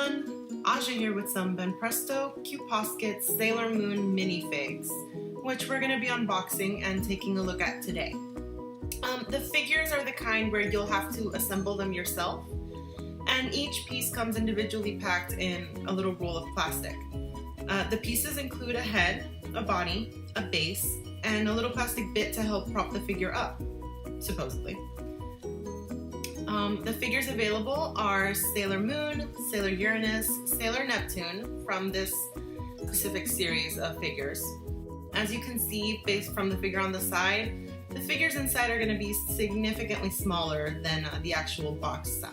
everyone, Aja here with some Ben Presto QPOSKET Sailor Moon minifigs, which we're going to be unboxing and taking a look at today. The figures are the kind where you'll have to assemble them yourself, and each piece comes individually packed in a little roll of plastic. The pieces include a head, a body, a base, and a little plastic bit to help prop the figure up, supposedly. The figures available are Sailor Moon, Sailor Uranus, Sailor Neptune from this specific series of figures. As you can see, based from the figure on the side, the figures inside are going to be significantly smaller than the actual box size.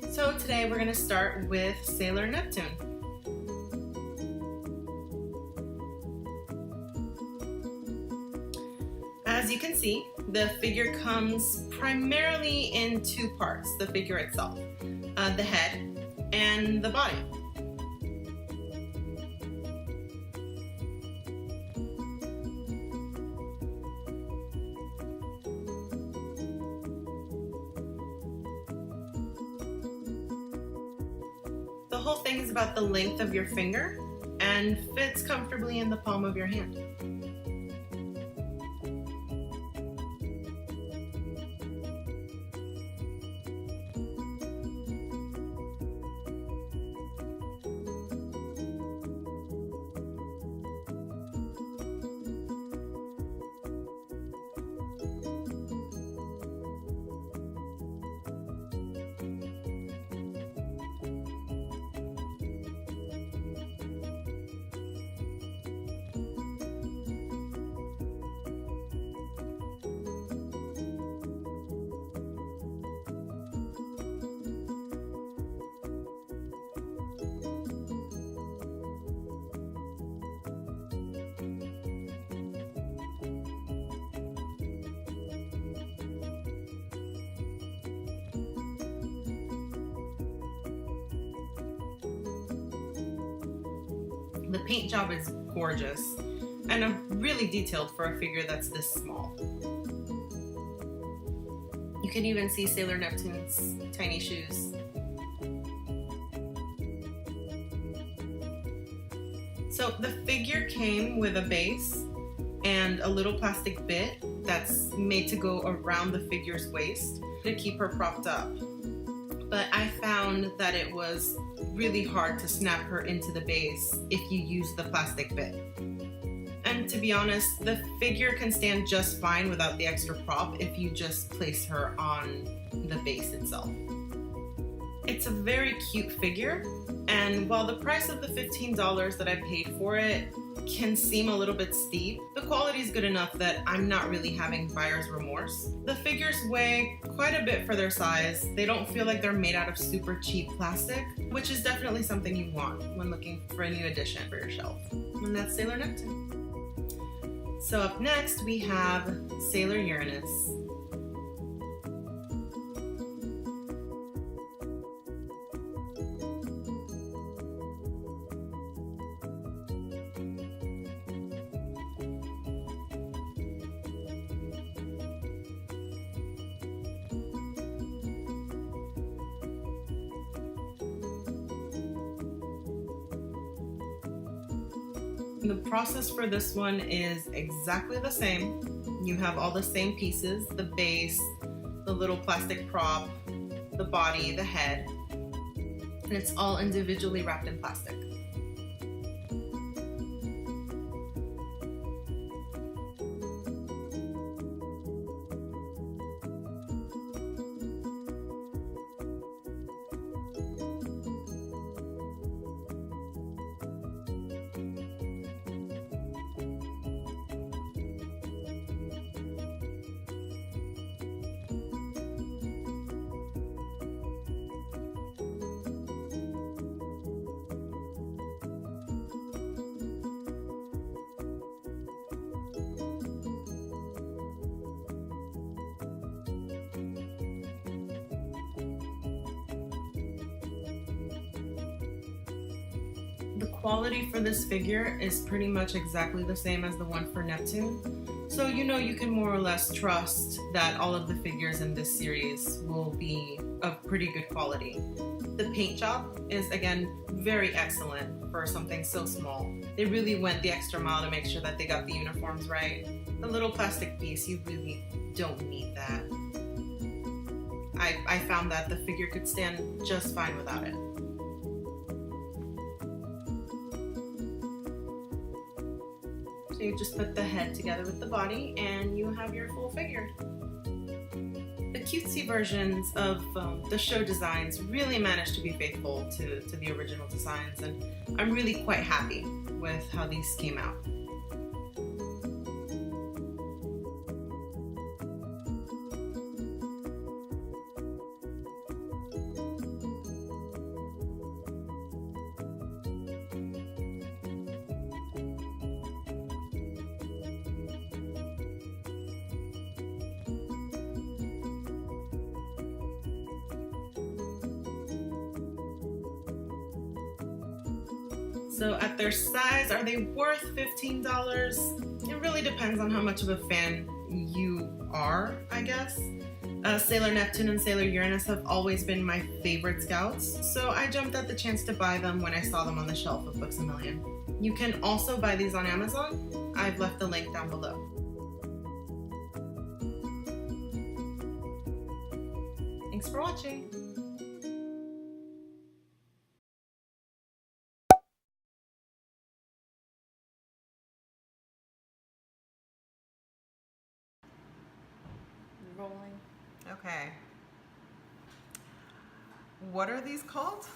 So today we're going to start with Sailor Neptune. As you can see, the figure comes primarily in two parts, the figure itself, the head and the body. The whole thing is about the length of your finger and fits comfortably in the palm of your hand. The paint job is gorgeous and really detailed for a figure that's this small. You can even see Sailor Neptune's tiny shoes. So the figure came with a base and a little plastic bit that's made to go around the figure's waist to keep her propped up. But I found that it was really hard to snap her into the base if you use the plastic bit. And to be honest, the figure can stand just fine without the extra prop if you just place her on the base itself. It's a very cute figure, and while the price of the $15 that I paid for it can seem a little bit steep, the quality is good enough that I'm not really having buyer's remorse. The figures weigh quite a bit for their size. They don't feel like they're made out of super cheap plastic, which is definitely something you want when looking for a new addition for your shelf. And that's Sailor Neptune. So up next we have Sailor Uranus. The process for this one is exactly the same. You have all the same pieces, the base, the little plastic prop, the body, the head, and it's all individually wrapped in plastic. The quality for this figure is pretty much exactly the same as the one for Neptune. So you know you can more or less trust that all of the figures in this series will be of pretty good quality. The paint job is, again, very excellent for something so small. They really went the extra mile to make sure that they got the uniforms right. The little plastic piece, you really don't need that. I found that the figure could stand just fine without it. So you just put the head together with the body and you have your full figure. The cutesy versions of the show designs really managed to be faithful to the original designs, and I'm really quite happy with how these came out. So at their size, are they worth $15? It really depends on how much of a fan you are, I guess. Sailor Neptune and Sailor Uranus have always been my favorite scouts, so I jumped at the chance to buy them when I saw them on the shelf of Books A Million. You can also buy these on Amazon. I've left the link down below. Thanks for watching. Rolling. Okay. What are these called?